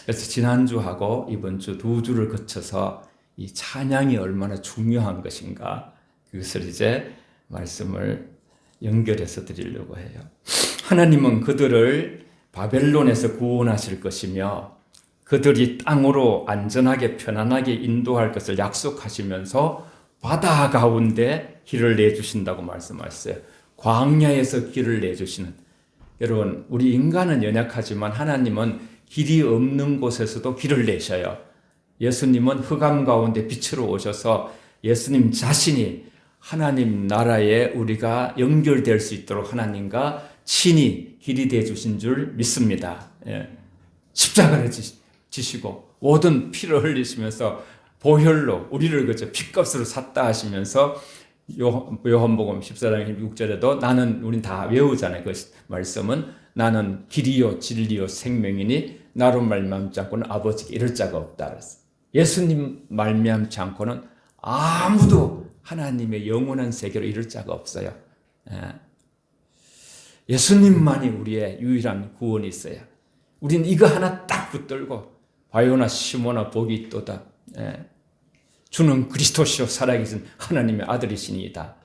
그래서 지난주하고 이번 주 두 주를 거쳐서 이 찬양이 얼마나 중요한 것인가, 그것을 이제 말씀을 연결해서 드리려고 해요. 하나님은 그들을 바벨론에서 구원하실 것이며 그들이 땅으로 안전하게 편안하게 인도할 것을 약속하시면서 바다 가운데 길을 내주신다고 말씀하셨어요. 광야에서 길을 내주시는. 여러분, 우리 인간은 연약하지만 하나님은 길이 없는 곳에서도 길을 내셔요. 예수님은 흑암 가운데 빛으로 오셔서 예수님 자신이 하나님 나라에 우리가 연결될 수 있도록 하나님과 친히 길이 되어 주신 줄 믿습니다. 십자가를 지시고 모든 피를 흘리시면서 보혈로 우리를 그저 핏값으로 샀다 하시면서 요한복음 14장 6절에도 우린 다 외우잖아요. 그 말씀은 나는 길이요 진리요 생명이니 나로 말미암지 않고는 아버지께 이를 자가 없다 그랬어요. 예수님 말미암지 않고는 아무도 하나님의 영원한 세계로 이를 자가 없어요. 예수님만이 우리의 유일한 구원이 있어요. 우리는 이거 하나 딱 붙들고 바요나 시모나 복이 있도다. 주는 그리스도시요 살아계신 하나님의 아들이시니이다.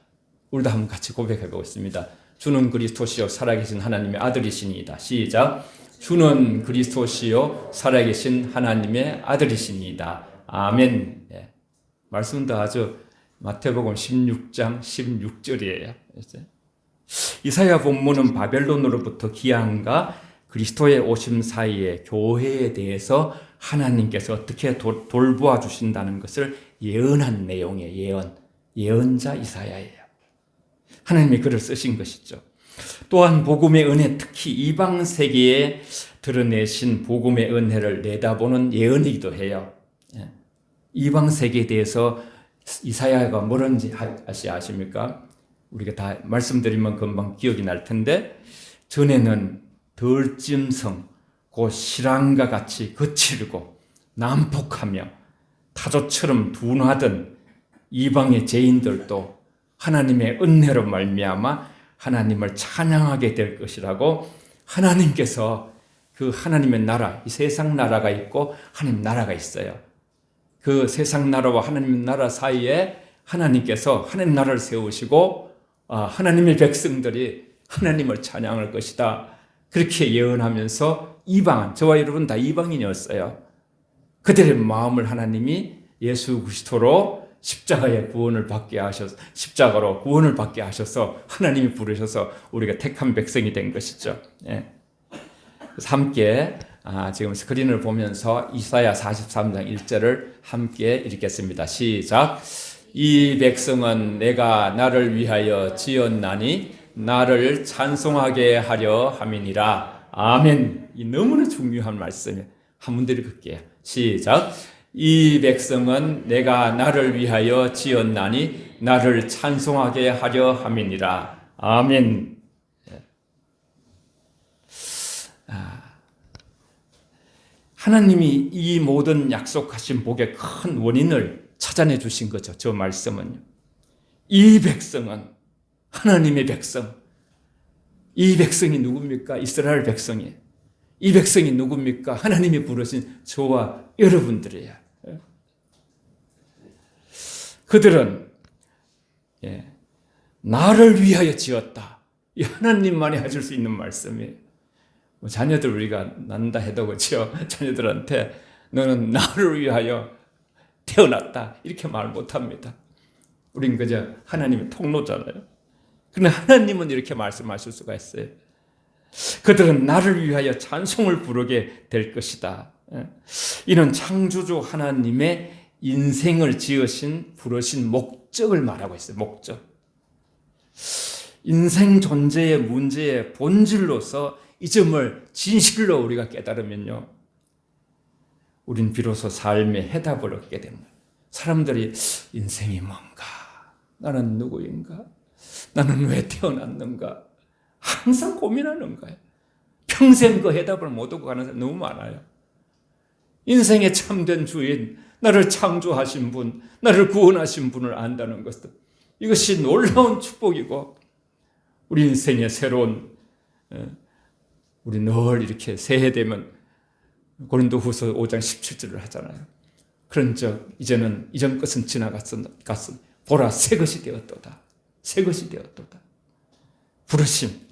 우리도 한번 같이 고백해 보겠습니다. 주는 그리스도시요 살아계신 하나님의 아들이시니이다. 시작. 주는 그리스도시요 살아계신 하나님의 아들이시니이다. 아멘. 말씀도 아주 마태복음 16장 16절이에요. 이사야 본문은 바벨론으로부터 귀환과 그리스도의 오심 사이에 교회에 대해서 하나님께서 어떻게 돌보아 주신다는 것을 예언한 내용의 예언자 이사야예요. 하나님이 글을 쓰신 것이죠. 또한 복음의 은혜, 특히 이방 세계에 드러내신 복음의 은혜를 내다보는 예언이기도 해요. 이방 세계에 대해서 이사야가 뭐라는지 아십니까? 우리가 다 말씀드리면 금방 기억이 날 텐데, 전에는 덜짐승 곧 실랑과 같이 거칠고 난폭하며 타조처럼 둔하던 이방의 죄인들도 하나님의 은혜로 말미암아 하나님을 찬양하게 될 것이라고 하나님께서 그 하나님의 나라, 이 세상 나라가 있고 하나님 나라가 있어요. 그 세상 나라와 하나님 나라 사이에 하나님께서 하나님 나라를 세우시고 하나님의 백성들이 하나님을 찬양할 것이다. 그렇게 예언하면서 이방은, 저와 여러분 다 이방인이었어요. 그들의 마음을 하나님이 예수 그리스도로 십자가로 구원을 받게 하셔서 하나님이 부르셔서 우리가 택한 백성이 된 것이죠. 그래서 함께 지금 스크린을 보면서 이사야 43장 1절을 함께 읽겠습니다. 시작. 이 백성은 내가 나를 위하여 지었나니 나를 찬송하게 하려 함이니라. 아멘. 이 너무나 중요한 말씀이에요. 한 번 더 읽을게요. 시작. 이 백성은 내가 나를 위하여 지었나니 나를 찬송하게 하려 함이니라. 아멘. 하나님이 이 모든 약속하신 복의 큰 원인을 찾아내 주신 거죠. 저 말씀은요. 이 백성은 하나님의 백성. 이 백성이 누굽니까? 이스라엘 백성이에요. 이 백성이 누굽니까? 하나님이 부르신 저와 여러분들이에요. 그들은 나를 위하여 지었다. 이 하나님만이 하실 수 있는 말씀이에요. 자녀들 우리가 난다 해도 그렇죠. 자녀들한테 너는 나를 위하여 태어났다 이렇게 말 못합니다. 우린 그저 하나님의 통로잖아요. 그러나 하나님은 이렇게 말씀하실 수가 있어요. 그들은 나를 위하여 찬송을 부르게 될 것이다. 이는 창조주 하나님의 인생을 부르신 목적을 말하고 있어요. 목적. 인생 존재의 문제의 본질로서 이 점을 진실로 우리가 깨달으면요, 우린 비로소 삶의 해답을 얻게 됩니다. 사람들이 인생이 뭔가? 나는 누구인가? 나는 왜 태어났는가? 항상 고민하는 거예요. 평생 그 해답을 못 얻고 가는 사람 너무 많아요. 인생의 참된 주인, 나를 창조하신 분, 나를 구원하신 분을 안다는 것도 이것이 놀라운 축복이고, 우리 인생의 새로운, 우리 늘 이렇게 새해 되면 고린도후서 5장 17절을 하잖아요. 그런즉 이제는 이전 것은 지나갔으니 보라 새 것이 되었도다. 새 것이 되었도다. 부르심.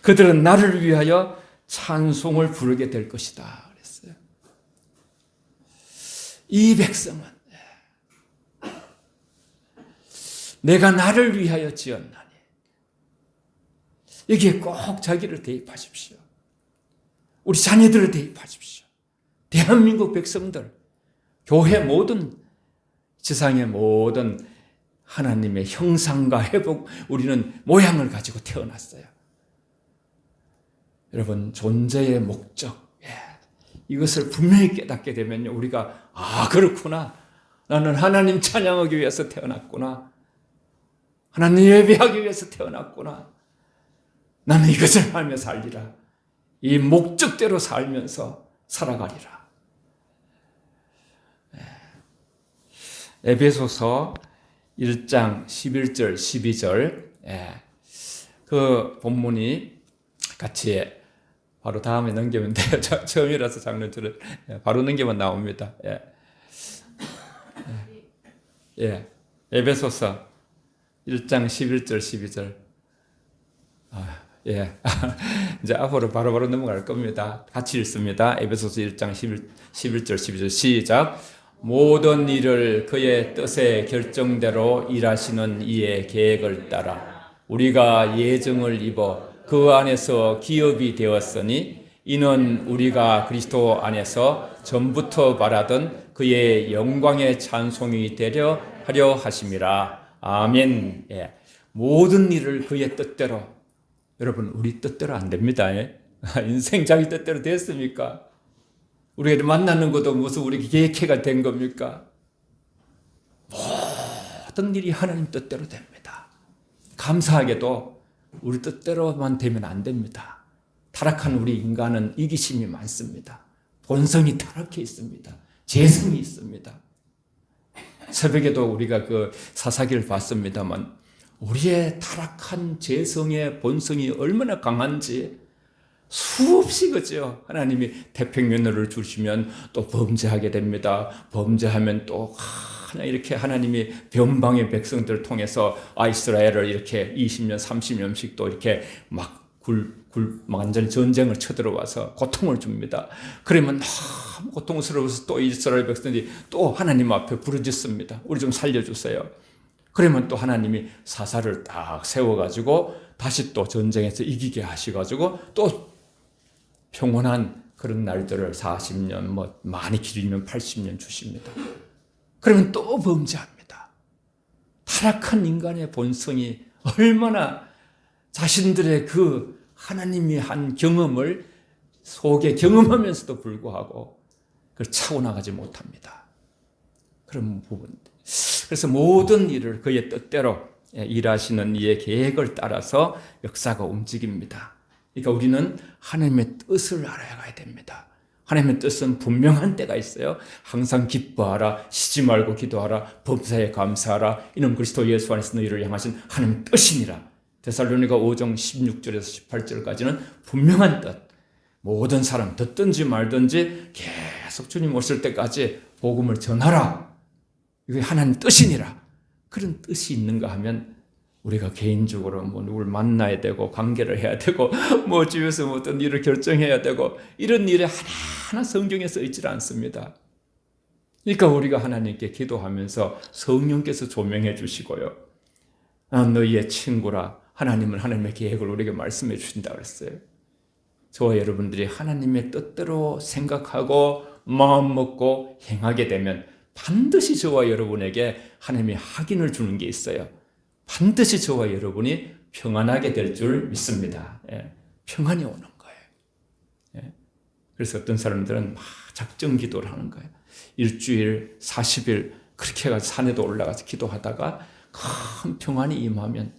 그들은 나를 위하여 찬송을 부르게 될 것이다 그랬어요. 이 백성은 내가 나를 위하여 지었나니 여기에 꼭 자기를 대입하십시오. 우리 자녀들을 대입하십시오. 대한민국 백성들, 교회 모든 지상의 모든 하나님의 형상과 회복, 우리는 모양을 가지고 태어났어요. 여러분, 존재의 목적, 이것을 분명히 깨닫게 되면요, 우리가 그렇구나, 나는 하나님 찬양하기 위해서 태어났구나, 하나님 예배하기 위해서 태어났구나, 나는 이것을 하며 살리라, 이 목적대로 살면서 살아가리라. 에베소서 1장 11절 12절 그 본문이 같이 바로 다음에 넘기면 돼요. 처음이라서 장르줄을 바로 넘기면 나옵니다. 에베소서 1장 11절 12절 이제 앞으로 바로 넘어갈 겁니다. 같이 읽습니다. 에베소서 1장 11절 12절 시작. 모든 일을 그의 뜻의 결정대로 일하시는 이의 계획을 따라 우리가 예정을 입어 그 안에서 기업이 되었으니 이는 우리가 그리스도 안에서 전부터 바라던 그의 영광의 찬송이 되려 하려 하심이라. 아멘. 모든 일을 그의 뜻대로. 여러분, 우리 뜻대로 안 됩니다. 인생 자기 뜻대로 됐습니까? 우리가 만나는 것도 무슨 우리 계획해가 된 겁니까? 모든 일이 하나님 뜻대로 됩니다. 감사하게도 우리 뜻대로만 되면 안 됩니다. 타락한 우리 인간은 이기심이 많습니다. 본성이 타락해 있습니다. 재성이 있습니다. 새벽에도 우리가 그 사사기를 봤습니다만 우리의 타락한 재성의 본성이 얼마나 강한지 수없이 그죠. 하나님이 태평면허를 주시면 또 범죄하게 됩니다. 범죄하면 또 그냥 이렇게 하나님이 변방의 백성들을 통해서 이스라엘을 이렇게 20년, 30년씩 또 이렇게 막 완전히 전쟁을 쳐들어와서 고통을 줍니다. 그러면 너무 고통스러워서 또 이스라엘 백성들이 또 하나님 앞에 부르짖습니다. 우리 좀 살려주세요. 그러면 또 하나님이 사사를 딱 세워가지고 다시 또 전쟁에서 이기게 하셔가지고 또 평온한 그런 날들을 40년, 많이 길이면 80년 주십니다. 그러면 또 범죄합니다. 타락한 인간의 본성이 얼마나 자신들의 그 하나님이 한 경험을 속에 경험하면서도 불구하고 그걸 차고 나가지 못합니다. 그런 부분. 그래서 모든 일을 그의 뜻대로 일하시는 이의 계획을 따라서 역사가 움직입니다. 그러니까 우리는 하나님의 뜻을 알아야 됩니다. 하나님의 뜻은 분명한 때가 있어요. 항상 기뻐하라, 쉬지 말고 기도하라, 범사에 감사하라. 이는 그리스도 예수 안에서 너희를 향하신 하나님의 뜻이니라. 데살로니가 5장 16절에서 18절까지는 분명한 뜻. 모든 사람 듣든지 말든지 계속 주님 오실 때까지 복음을 전하라. 이게 하나님 뜻이니라. 그런 뜻이 있는가 하면 우리가 개인적으로 누굴 만나야 되고 관계를 해야 되고 집에서 어떤 일을 결정해야 되고 이런 일에 하나하나 성경에 써 있질 않습니다. 그러니까 우리가 하나님께 기도하면서 성령께서 조명해 주시고요. 너희의 친구라. 하나님은 하나님의 계획을 우리에게 말씀해 주신다 그랬어요. 저와 여러분들이 하나님의 뜻대로 생각하고 마음 먹고 행하게 되면 반드시 저와 여러분에게 하나님이 확인을 주는 게 있어요. 반드시 저와 여러분이 평안하게 될 줄 믿습니다. 평안이 오는 거예요. 그래서 어떤 사람들은 막 작정 기도를 하는 거예요. 일주일, 40일 그렇게 해가지고 산에도 올라가서 기도하다가 큰 평안이 임하면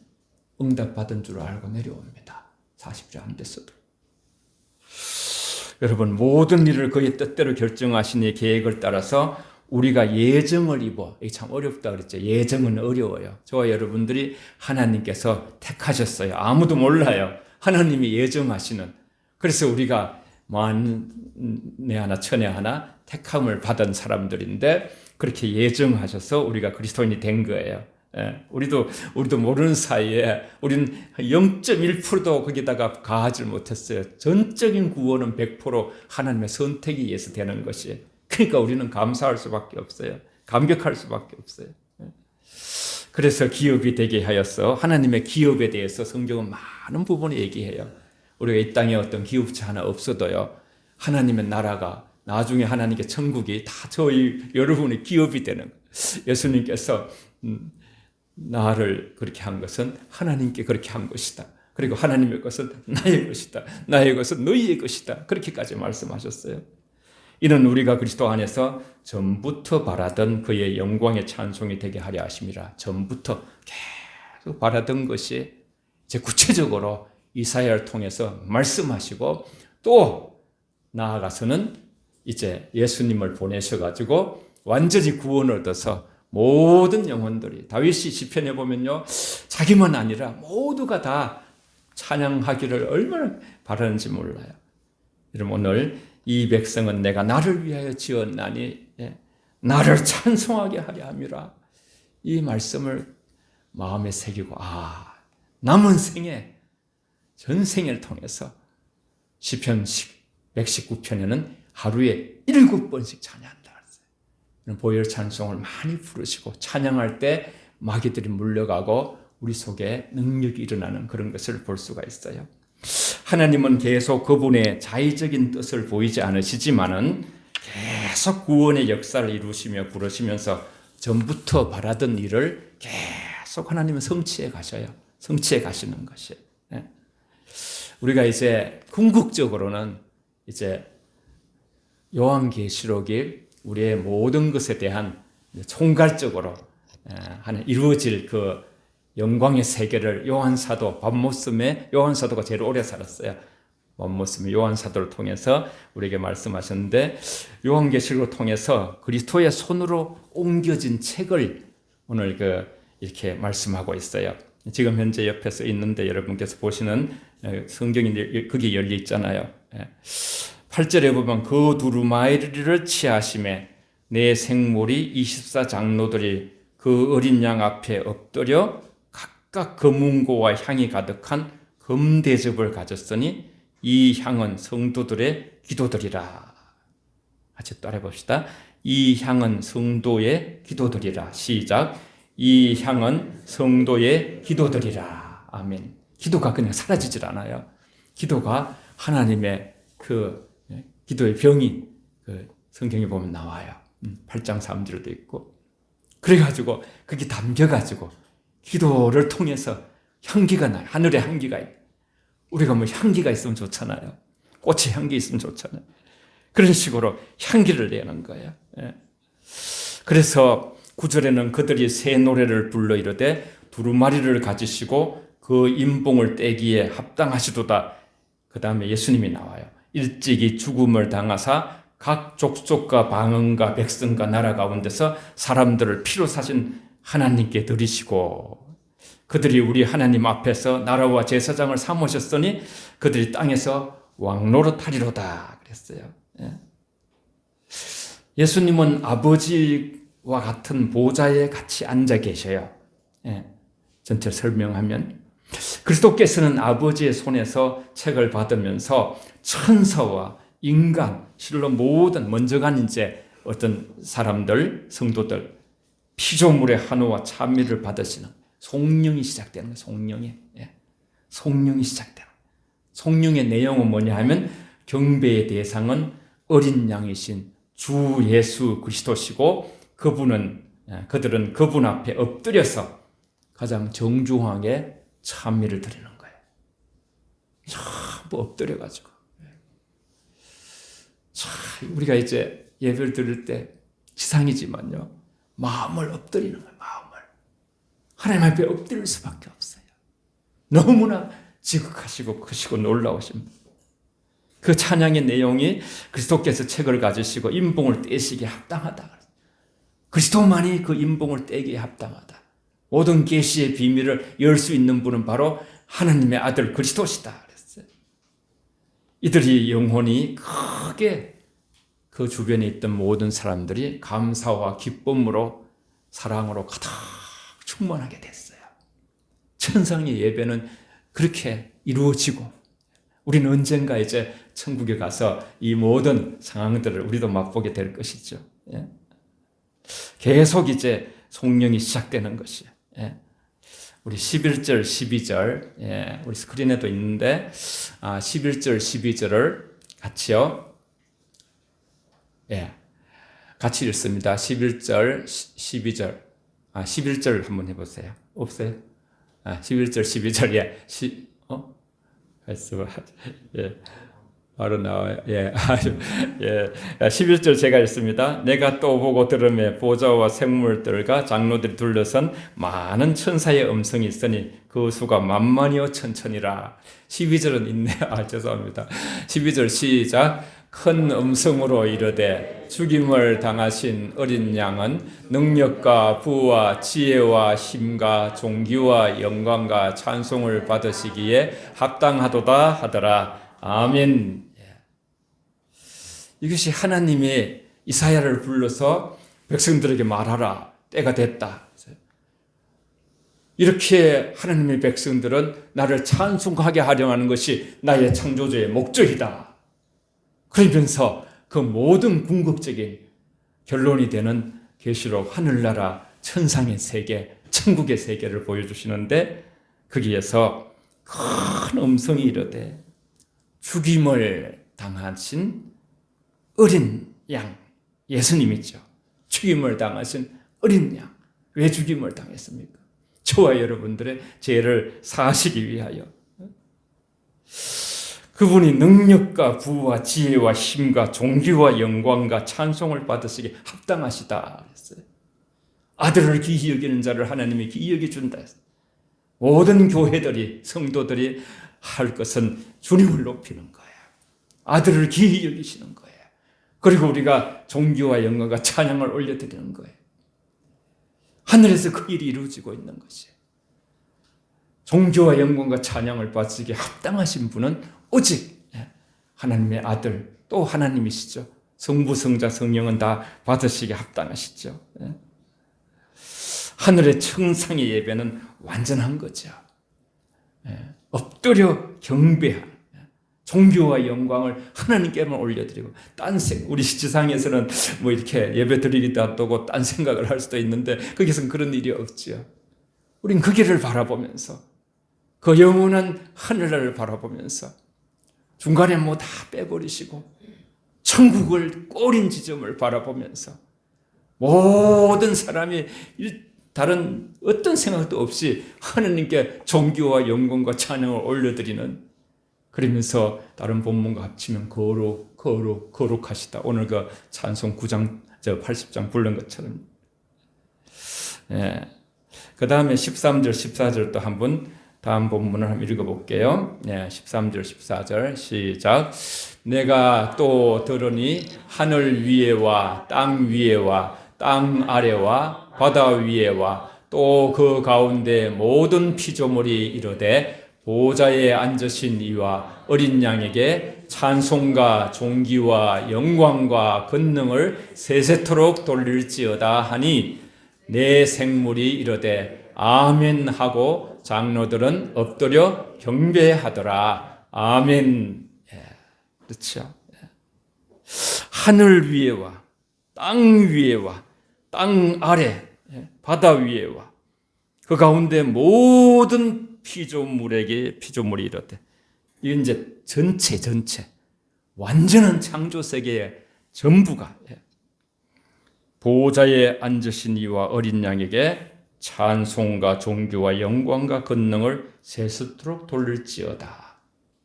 응답받은 줄 알고 내려옵니다. 40일 안 됐어도. 여러분, 모든 일을 그의 뜻대로 결정하시니 계획을 따라서 우리가 예정을 입어. 이게 참 어렵다 그랬죠. 예정은 어려워요. 저와 여러분들이 하나님께서 택하셨어요. 아무도 몰라요. 하나님이 예정하시는. 그래서 우리가 만에 하나 천에 하나 택함을 받은 사람들인데 그렇게 예정하셔서 우리가 그리스도인이 된 거예요. 우리도 모르는 사이에 우리는 0.1%도 거기다가 가하지 못했어요. 전적인 구원은 100% 하나님의 선택에 의해서 되는 것이. 그러니까 우리는 감사할 수밖에 없어요. 감격할 수밖에 없어요. 그래서 기업이 되게 하였어. 하나님의 기업에 대해서 성경은 많은 부분을 얘기해요. 우리가 이 땅에 어떤 기업체 하나 없어도요, 하나님의 나라가 나중에 하나님의 천국이 다 저희 여러분의 기업이 되는 거예요. 예수님께서 나를 그렇게 한 것은 하나님께 그렇게 한 것이다. 그리고 하나님의 것은 나의 것이다. 나의 것은 너희의 것이다. 그렇게까지 말씀하셨어요. 이는 우리가 그리스도 안에서 전부터 바라던 그의 영광의 찬송이 되게 하려 하심이라. 전부터 계속 바라던 것이 이제 구체적으로 이사야를 통해서 말씀하시고 또 나아가서는 이제 예수님을 보내셔가지고 완전히 구원을 얻어서 모든 영혼들이 다윗이 시편에 보면요, 자기만 아니라 모두가 다 찬양하기를 얼마나 바라는지 몰라요. 여러분, 오늘 이 백성은 내가 나를 위하여 지었나니 나를 찬송하게 하려 함이라. 이 말씀을 마음에 새기고 남은 생에 전생을 통해서 시편 119편에는 하루에 7번씩 찬양한다. 보혈 찬송을 많이 부르시고 찬양할 때 마귀들이 물려가고 우리 속에 능력이 일어나는 그런 것을 볼 수가 있어요. 하나님은 계속 그분의 자의적인 뜻을 보이지 않으시지만은 계속 구원의 역사를 이루시며 부르시면서 전부터 바라던 일을 계속 하나님은 성취해 가셔요. 성취해 가시는 것이. 우리가 이제 궁극적으로는 이제 요한계시록이 우리의 모든 것에 대한 총괄적으로 하는 이루어질 그 영광의 세계를 요한사도, 밤모습에 요한사도가 제일 오래 살았어요. 밤모습의 요한사도를 통해서 우리에게 말씀하셨는데, 요한계시록을 통해서 그리스도의 손으로 옮겨진 책을 오늘 이렇게 말씀하고 있어요. 지금 현재 옆에서 있는데 여러분께서 보시는 성경이 거기 열려 있잖아요. 8절에 보면 그 두루마리를 취하심에 내 생물이 24장로들이 그 어린 양 앞에 엎드려 각각 금은고와 향이 가득한 금대접을 가졌으니 이 향은 성도들의 기도들이라. 같이 따라해 봅시다. 이 향은 성도의 기도들이라. 시작. 이 향은 성도의 기도들이라. 아멘. 기도가 그냥 사라지질 않아요. 기도가 하나님의 기도의 병이 성경에 보면 나와요. 8장 3절도 있고. 그래가지고 그게 담겨가지고 기도를 통해서 향기가 나요. 하늘에 향기가 있고. 우리가 뭐 향기가 있으면 좋잖아요. 꽃의 향기 있으면 좋잖아요. 그런 식으로 향기를 내는 거예요. 그래서 9절에는 그들이 새 노래를 불러 이르되 두루마리를 가지시고 그 임봉을 떼기에 합당하시도다. 그 다음에 예수님이 나와요. 일찍이 죽음을 당하사 각 족속과 방언과 백성과 나라 가운데서 사람들을 피로 사신 하나님께 드리시고 그들이 우리 하나님 앞에서 나라와 제사장을 삼으셨으니 그들이 땅에서 왕노릇하리로다 그랬어요. 예수님은 아버지와 같은 보좌에 같이 앉아 계셔요. 전체를 설명하면 그리스도께서는 아버지의 손에서 책을 받으면서 천사와 인간, 실로 모든 먼저 간 이제 어떤 사람들, 성도들, 피조물의 한우와 찬미를 받으시는 송영이 시작되는 거예요. 송영이. 송영이 시작되는 거예요. 송영의 내용은 뭐냐 하면 경배의 대상은 어린 양이신 주 예수 그리스도시고 그들은 그분 앞에 엎드려서 가장 정중하게 찬미를 드리는 거예요. 전부 엎드려가지고. 우리가 이제 예배를 드릴 때 지상이지만요. 마음을 엎드리는 거예요. 마음을. 하나님 앞에 엎드릴 수밖에 없어요. 너무나 지극하시고 크시고 놀라우신 분. 그 찬양의 내용이 그리스도께서 책을 가지시고 임봉을 떼시기에 합당하다. 그리스도만이 그 임봉을 떼기에 합당하다. 모든 계시의 비밀을 열 수 있는 분은 바로 하나님의 아들 그리스도시다. 그랬어요. 이들이 영혼이 크게 그 주변에 있던 모든 사람들이 감사와 기쁨으로 사랑으로 가득 충만하게 됐어요. 천상의 예배는 그렇게 이루어지고 우리는 언젠가 이제 천국에 가서 이 모든 상황들을 우리도 맛보게 될 것이죠. 계속 이제 성령이 시작되는 것이에요. 우리 11절, 12절, 우리 스크린에도 있는데, 11절, 12절을 같이요. 같이 읽습니다. 11절, 12절. 11절 한번 해보세요. 없어요? 11절, 12절, 바로 나와요. 11절 제가 읽습니다. 내가 또 보고 들으매 보좌와 생물들과 장로들이 둘러선 많은 천사의 음성이 있으니 그 수가 만만이요 천천이라. 12절은 있네요. 죄송합니다. 12절 시작. 큰 음성으로 이르되 죽임을 당하신 어린 양은 능력과 부와 지혜와 힘과 존귀와 영광과 찬송을 받으시기에 합당하도다 하더라. 아멘. 이것이 하나님이 이사야를 불러서 백성들에게 말하라. 때가 됐다. 이렇게 하나님의 백성들은 나를 찬송하게 하려 하는 것이 나의 창조주의 목적이다. 그러면서 그 모든 궁극적인 결론이 되는 계시록 하늘나라 천상의 세계, 천국의 세계를 보여주시는데 거기에서 큰 음성이 이르되 죽임을 당하신 어린 양, 예수님이죠. 죽임을 당하신 어린 양. 왜 죽임을 당했습니까? 저와 여러분들의 죄를 사하시기 위하여. 그분이 능력과 부와 지혜와 힘과 존귀와 영광과 찬송을 받으시기에 합당하시다 했어요. 아들을 귀히 여기는 자를 하나님이 귀히 여겨준다 했어요. 모든 교회들이, 성도들이 할 것은 주님을 높이는 거예요. 아들을 귀히 여기시는 거예요. 그리고 우리가 존귀와 영광과 찬양을 올려드리는 거예요. 하늘에서 그 일이 이루어지고 있는 것이에요. 존귀와 영광과 찬양을 받으시기에 합당하신 분은 오직 하나님의 아들, 또 하나님이시죠. 성부, 성자, 성령은 다 받으시기에 합당하시죠. 하늘의 천상의 예배는 완전한 거죠. 엎드려 경배하는 존귀와 영광을 하나님께만 올려드리고 우리 지상에서는 뭐 이렇게 예배 드리기도 하고 딴 생각을 할 수도 있는데 거기서는 그런 일이 없지요. 우린 그 길을 바라보면서 그 영원한 하늘나라를 바라보면서 중간에 뭐 다 빼버리시고 천국을 꼬린 지점을 바라보면서 모든 사람이 다른 어떤 생각도 없이 하느님께 존귀와 영광과 찬양을 올려드리는, 그러면서 다른 본문과 합치면 거룩 거룩 거룩하시다. 오늘 그 찬송 9장 80장 부른 것처럼. 그 다음에 13절 14절도 한번 다음 본문을 한번 읽어볼게요. 13절 14절 시작. 내가 또 들으니 하늘 위에와 땅 위에와 땅 아래와 바다 위에와 또 그 가운데 모든 피조물이 이르되 보좌에 앉으신 이와 어린 양에게 찬송과 존귀와 영광과 권능을 세세토록 돌릴지어다 하니 내 생물이 이르되 아멘 하고 장로들은 엎드려 경배하더라. 아멘. 그렇죠. 하늘 위에와 땅 위에와 땅 아래 바다 위에와 그 가운데 모든 피조물이 이렇대. 이건 이제 전체 완전한 창조 세계의 전부가 보좌에 앉으신 이와 어린 양에게 찬송과 존귀와 영광과 권능을 세세토록 돌릴지어다.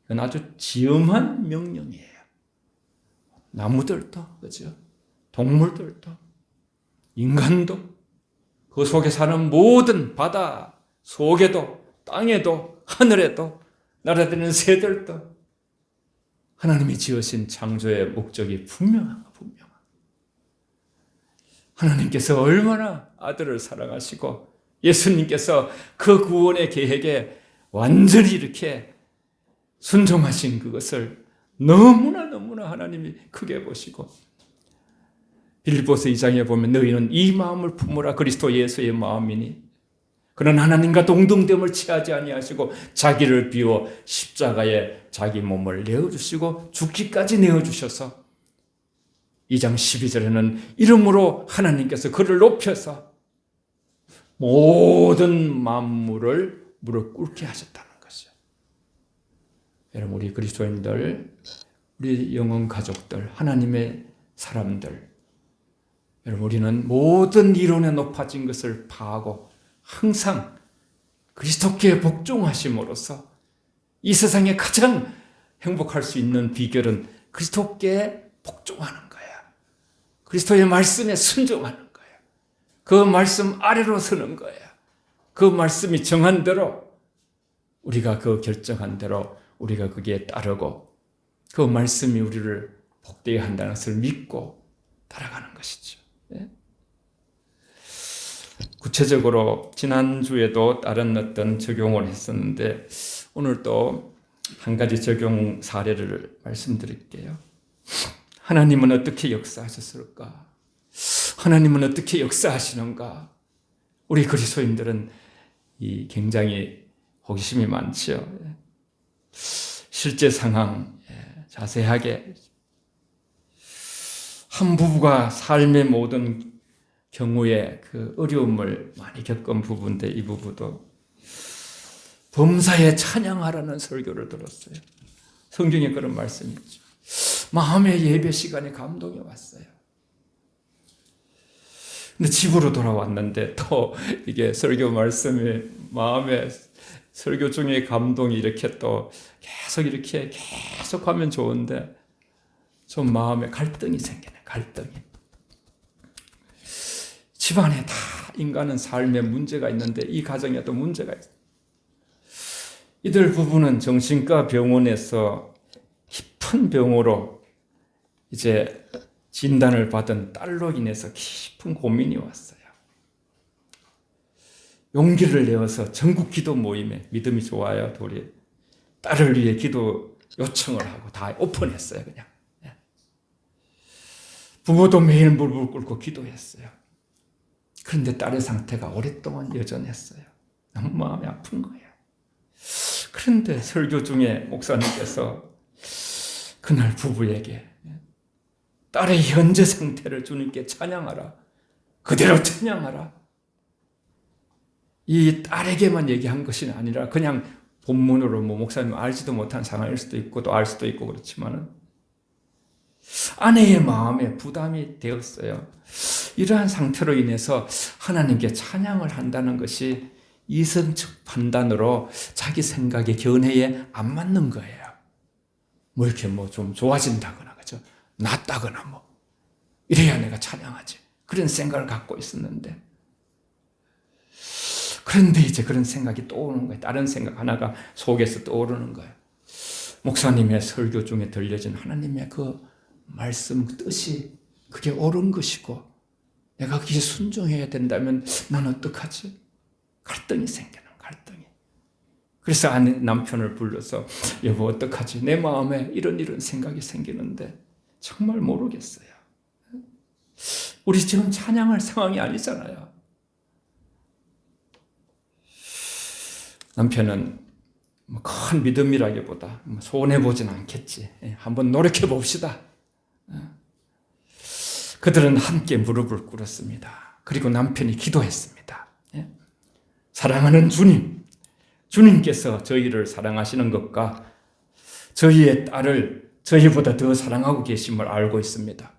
이건 아주 지엄한 명령이에요. 나무들도, 그죠? 동물들도, 인간도, 그 속에 사는 모든 바다 속에도, 땅에도, 하늘에도, 날아다니는 새들도 하나님이 지으신 창조의 목적이 분명한. 하나님께서 얼마나 아들을 사랑하시고 예수님께서 그 구원의 계획에 완전히 이렇게 순종하신 그것을 너무나 하나님이 크게 보시고 빌립보서 2장에 보면 너희는 이 마음을 품으라 그리스도 예수의 마음이니 그는 하나님과 동등됨을 취하지 아니하시고 자기를 비워 십자가에 자기 몸을 내어주시고 죽기까지 내어주셔서 2장 12절에는 이름으로 하나님께서 그를 높여서 모든 만물을 무릎 꿇게 하셨다는 것이죠. 여러분 우리 그리스도인들, 우리 영혼 가족들, 하나님의 사람들, 여러분 우리는 모든 이론에 높아진 것을 파하고 항상 그리스도께 복종하심으로써 이 세상에 가장 행복할 수 있는 비결은 그리스도께 복종하는 거야. 그리스도의 말씀에 순종하는 거야. 그 말씀 아래로 서는 거야. 그 말씀이 정한 대로 우리가 그 결정한 대로 우리가 거기에 따르고 그 말씀이 우리를 복되게 한다는 것을 믿고 따라가는 것이죠. 예? 구체적으로 지난주에도 다른 어떤 적용을 했었는데 오늘 또 한 가지 적용 사례를 말씀드릴게요. 하나님은 어떻게 역사하셨을까? 하나님은 어떻게 역사하시는가? 우리 그리스도인들은 이 굉장히 호기심이 많죠. 실제 상황 자세하게 한 부부가 삶의 모든 경우에 그 어려움을 많이 겪은 부부인데 이 부부도 범사에 찬양하라는 설교를 들었어요. 성경에 그런 말씀이 있죠. 마음의 예배 시간에 감동이 왔어요. 근데 집으로 돌아왔는데 또 이게 설교 말씀이 마음에 설교 중에 감동이 이렇게 또 계속 하면 좋은데 좀 마음에 갈등이 생기네. 갈등이. 집안에 다 인간은 삶에 문제가 있는데 이 가정에 또 문제가 있어요. 이들 부부는 정신과 병원에서 깊은 병으로 이제 진단을 받은 딸로 인해서 깊은 고민이 왔어요. 용기를 내어서 전국 기도 모임에 믿음이 좋아요. 둘이 딸을 위해 기도 요청을 하고 다 오픈했어요. 그냥 부모도 매일 무릎을 꿇고 기도했어요. 그런데 딸의 상태가 오랫동안 여전했어요. 너무 마음이 아픈 거예요. 그런데 설교 중에 목사님께서 그날 부부에게 딸의 현재 상태를 주님께 찬양하라. 그대로 찬양하라. 이 딸에게만 얘기한 것이 아니라 그냥 본문으로 목사님 알지도 못한 상황일 수도 있고 또 알 수도 있고 그렇지만은 아내의 마음에 부담이 되었어요. 이러한 상태로 인해서 하나님께 찬양을 한다는 것이 이성적 판단으로 자기 생각의 견해에 안 맞는 거예요. 뭐 이렇게 좀 좋아진다거나, 그죠? 낫다거나 이래야 내가 찬양하지. 그런 생각을 갖고 있었는데. 그런데 이제 그런 생각이 떠오르는 거예요. 다른 생각 하나가 속에서 떠오르는 거예요. 목사님의 설교 중에 들려진 하나님의 그 말씀 뜻이 그게 옳은 것이고 내가 그게 순종해야 된다면 난 어떡하지? 갈등이 생기는 갈등이. 그래서 남편을 불러서 여보 어떡하지? 내 마음에 이런 생각이 생기는데 정말 모르겠어요. 우리 지금 찬양할 상황이 아니잖아요. 남편은 큰 믿음이라기보다 손해보진 않겠지. 한번 노력해 봅시다. 그들은 함께 무릎을 꿇었습니다. 그리고 남편이 기도했습니다. 사랑하는 주님, 주님께서 저희를 사랑하시는 것과 저희의 딸을 저희보다 더 사랑하고 계심을 알고 있습니다.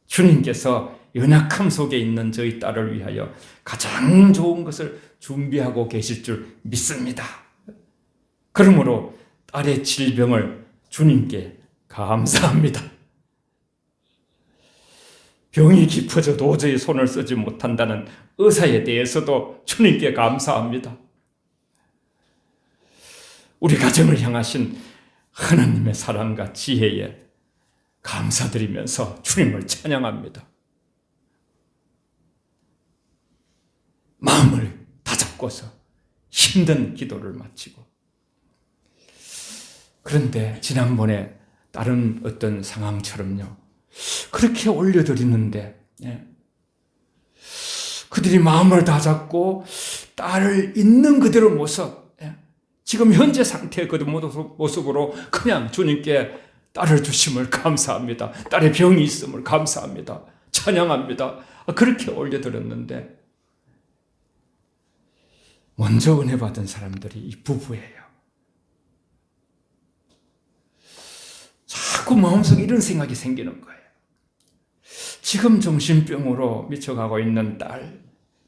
주님께서 연약함 속에 있는 저희 딸을 위하여 가장 좋은 것을 준비하고 계실 줄 믿습니다. 그러므로 딸의 질병을 주님께 감사합니다. 병이 깊어져 도저히 손을 쓰지 못한다는 의사에 대해서도 주님께 감사합니다. 우리 가정을 향하신 하나님의 사랑과 지혜에 감사드리면서 주님을 찬양합니다. 마음을 다잡고서 힘든 기도를 마치고 그런데 지난번에 다른 어떤 상황처럼요. 그렇게 올려드리는데 그들이 마음을 다잡고 딸을 있는 그대로 모습, 지금 현재 상태의 그 모습으로 그냥 주님께 딸을 주심을 감사합니다. 딸의 병이 있음을 감사합니다. 찬양합니다. 그렇게 올려드렸는데 먼저 은혜 받은 사람들이 이 부부예요. 자꾸 마음속에 이런 생각이 생기는 거예요. 지금 정신병으로 미쳐가고 있는 딸,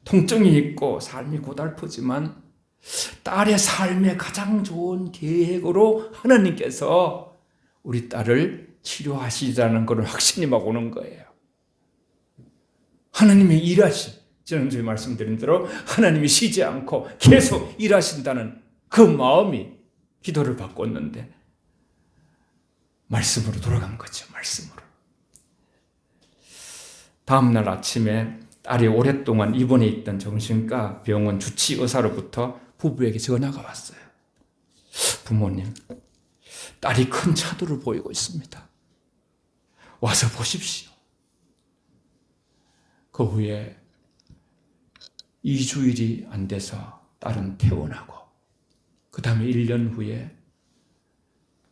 통증이 있고 삶이 고달프지만 딸의 삶의 가장 좋은 계획으로 하나님께서 우리 딸을 치료하시자는 것을 확신이 막 오는 거예요. 하나님이 지난주에 말씀드린 대로 하나님이 쉬지 않고 계속 일하신다는 그 마음이 기도를 바꿨는데 말씀으로 돌아간 거죠. 말씀으로. 다음날 아침에 딸이 오랫동안 입원해 있던 정신과 병원 주치 의사로부터 부부에게 전화가 왔어요. 부모님, 딸이 큰 차도를 보이고 있습니다. 와서 보십시오. 그 후에 2주일이 안 돼서 딸은 퇴원하고 그 다음에 1년 후에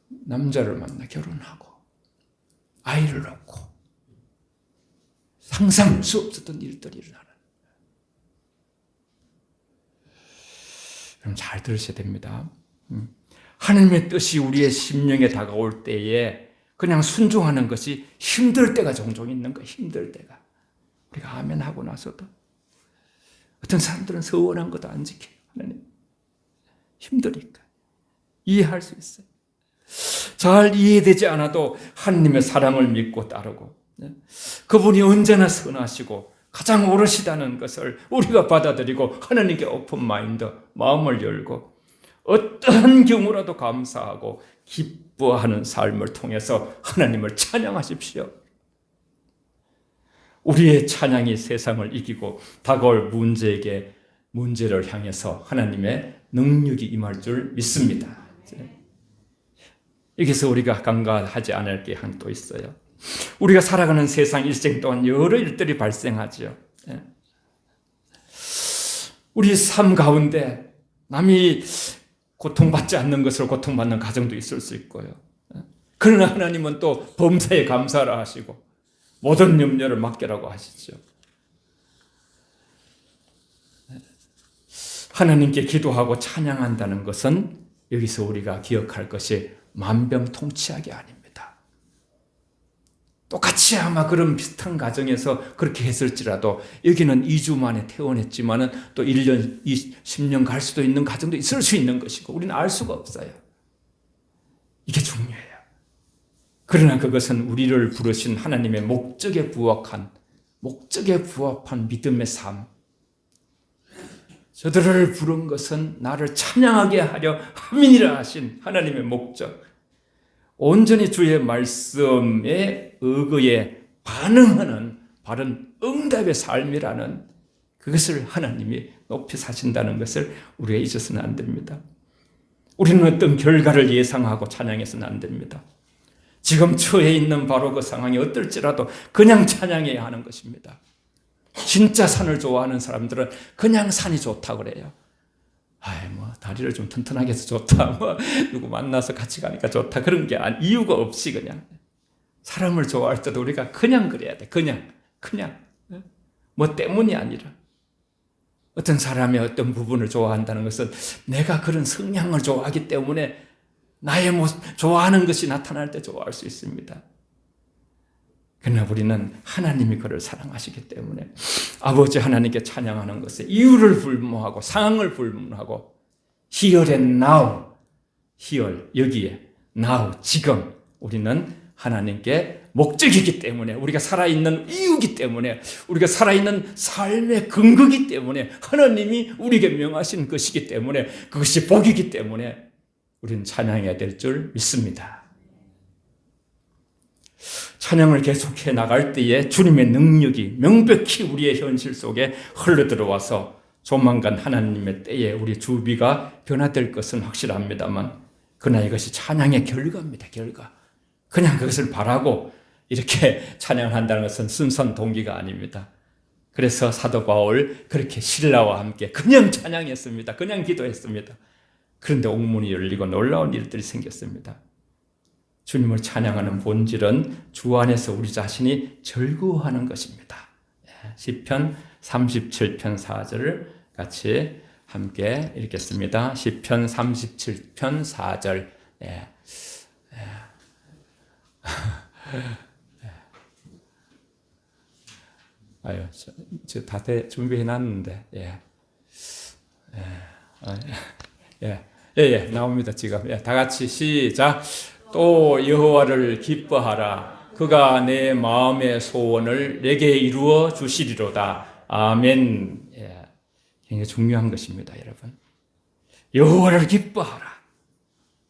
남자를 만나 결혼하고 아이를 낳고 상상할 수 없었던 일들이 일어나는. 여러분 잘 들으셔야 됩니다. 하나님의 뜻이 우리의 심령에 다가올 때에 그냥 순종하는 것이 힘들 때가 종종 있는 거예요. 힘들 때가. 우리가 아멘 하고 나서도 어떤 사람들은 서원한 것도 안 지켜요. 하나님 힘드니까 이해할 수 있어요. 잘 이해되지 않아도 하나님의 사랑을 믿고 따르고 그분이 언제나 선하시고 가장 옳으시다는 것을 우리가 받아들이고 하나님께 오픈 마인드, 마음을 열고 어떠한 경우라도 감사하고 기뻐하는 삶을 통해서 하나님을 찬양하십시오. 우리의 찬양이 세상을 이기고 다가올 문제를 향해서 하나님의 능력이 임할 줄 믿습니다. 여기서 우리가 간과하지 않을 게 한 또 있어요. 우리가 살아가는 세상 일생 동안 여러 일들이 발생하죠. 우리 삶 가운데 남이 고통받지 않는 것으로 고통받는 가정도 있을 수 있고요. 그러나 하나님은 또 범사에 감사를 하시고 모든 염려를 맡기라고 하시죠. 하나님께 기도하고 찬양한다는 것은 여기서 우리가 기억할 것이 만병통치약이 아닙니다. 똑같이 아마 그런 비슷한 가정에서 그렇게 했을지라도 여기는 2주 만에 퇴원했지만은 또 1년, 10년 갈 수도 있는 가정도 있을 수 있는 것이고 우리는 알 수가 없어요. 이게 중요해요. 그러나 그것은 우리를 부르신 하나님의 목적에 부합한 믿음의 삶. 저들을 부른 것은 나를 찬양하게 하려 함이니라 하신 하나님의 목적. 온전히 주의 말씀에 의거에 반응하는 바른 응답의 삶이라는 그것을 하나님이 높이 사신다는 것을 우리가 잊어서는 안 됩니다. 우리는 어떤 결과를 예상하고 찬양해서는 안 됩니다. 지금 처해 있는 바로 그 상황이 어떨지라도 그냥 찬양해야 하는 것입니다. 진짜 산을 좋아하는 사람들은 그냥 산이 좋다고 그래요. 다리를 좀 튼튼하게 해서 좋다. 누구 만나서 같이 가니까 좋다. 그런 게 이유가 없이 그냥. 사람을 좋아할 때도 우리가 그냥 그래야 돼. 그냥. 뭐 때문이 아니라. 어떤 사람의 어떤 부분을 좋아한다는 것은 내가 그런 성향을 좋아하기 때문에 나의 좋아하는 것이 나타날 때 좋아할 수 있습니다. 그러나 우리는 하나님이 그를 사랑하시기 때문에 아버지 하나님께 찬양하는 것에 이유를 불문하고 상황을 불문하고 here and now, here 여기에 now 지금 우리는 하나님께 목적이기 때문에 우리가 살아있는 이유이기 때문에 우리가 살아있는 삶의 근거이기 때문에 하나님이 우리에게 명하신 것이기 때문에 그것이 복이기 때문에 우리는 찬양해야 될 줄 믿습니다. 찬양을 계속해 나갈 때에 주님의 능력이 명백히 우리의 현실 속에 흘러들어와서 조만간 하나님의 때에 우리 주비가 변화될 것은 확실합니다만 그러나 이것이 찬양의 결과입니다. 결과. 그냥 그것을 바라고 이렇게 찬양을 한다는 것은 순수한 동기가 아닙니다. 그래서 사도 바울 그렇게 신라와 함께 그냥 찬양했습니다. 그냥 기도했습니다. 그런데 옥문이 열리고 놀라운 일들이 생겼습니다. 주님을 찬양하는 본질은 주 안에서 우리 자신이 즐거워하는 것입니다. 시편 37편 4절을 같이 함께 읽겠습니다. 시편 37편 4절. 아유, 저 다 준비해 놨는데, 나옵니다, 지금. 다 같이 시작. 또 여호와를 기뻐하라. 그가 내 마음의 소원을 내게 이루어 주시리로다. 아멘. 굉장히 중요한 것입니다, 여러분. 여호와를 기뻐하라.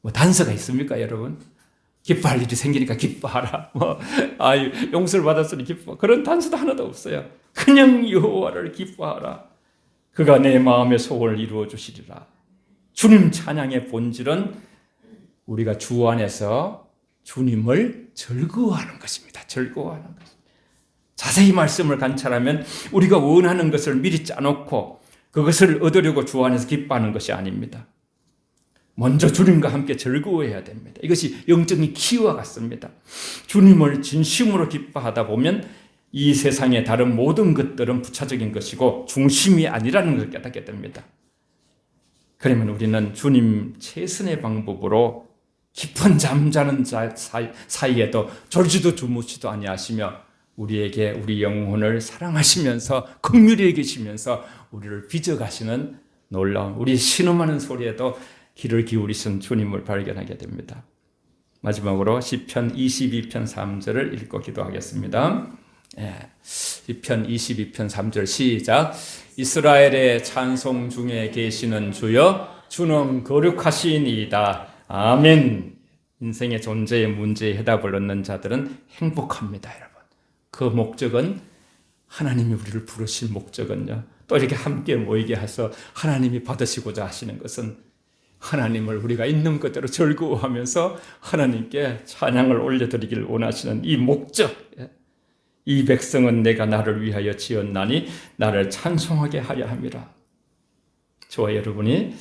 뭐 단서가 있습니까, 여러분? 기뻐할 일이 생기니까 기뻐하라. 용서를 받았으니 기뻐. 그런 단서도 하나도 없어요. 그냥 여호와를 기뻐하라. 그가 내 마음의 소원을 이루어 주시리라. 주님 찬양의 본질은 우리가 주 안에서 주님을 즐거워하는 것입니다. 즐거워하는 것. 자세히 말씀을 관찰하면 우리가 원하는 것을 미리 짜놓고 그것을 얻으려고 주 안에서 기뻐하는 것이 아닙니다. 먼저 주님과 함께 즐거워해야 됩니다. 이것이 영적인 키와 같습니다. 주님을 진심으로 기뻐하다 보면 이 세상의 다른 모든 것들은 부차적인 것이고 중심이 아니라는 것을 깨닫게 됩니다. 그러면 우리는 주님 최선의 방법으로 깊은 잠자는 사이에도 졸지도 주무시도 아니하시며 우리에게 우리 영혼을 사랑하시면서 긍휼히 여기시면서 우리를 빚어가시는 놀라운 우리 신음하는 소리에도 귀를 기울이신 주님을 발견하게 됩니다. 마지막으로 시편 22편 3절을 읽고 기도하겠습니다. 시편 22편 3절 시작. 이스라엘의 찬송 중에 계시는 주여 주는 거룩하시니이다. 아멘. 인생의 존재의 문제에 해답을 얻는 자들은 행복합니다, 여러분. 그 목적은 하나님이 우리를 부르신 목적은요. 또 이렇게 함께 모이게 해서 하나님이 받으시고자 하시는 것은 하나님을 우리가 있는 그대로 즐거워하면서 하나님께 찬양을 올려드리기를 원하시는 이 목적. 이 백성은 내가 나를 위하여 지었나니 나를 찬송하게 하려 함이라. 저와 여러분이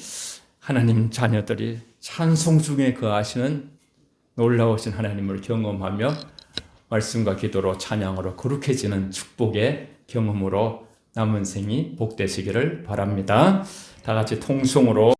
하나님 자녀들이 찬송 중에 거하시는 놀라우신 하나님을 경험하며 말씀과 기도로 찬양으로 거룩해지는 축복의 경험으로 남은 생이 복되시기를 바랍니다. 다 같이 통성으로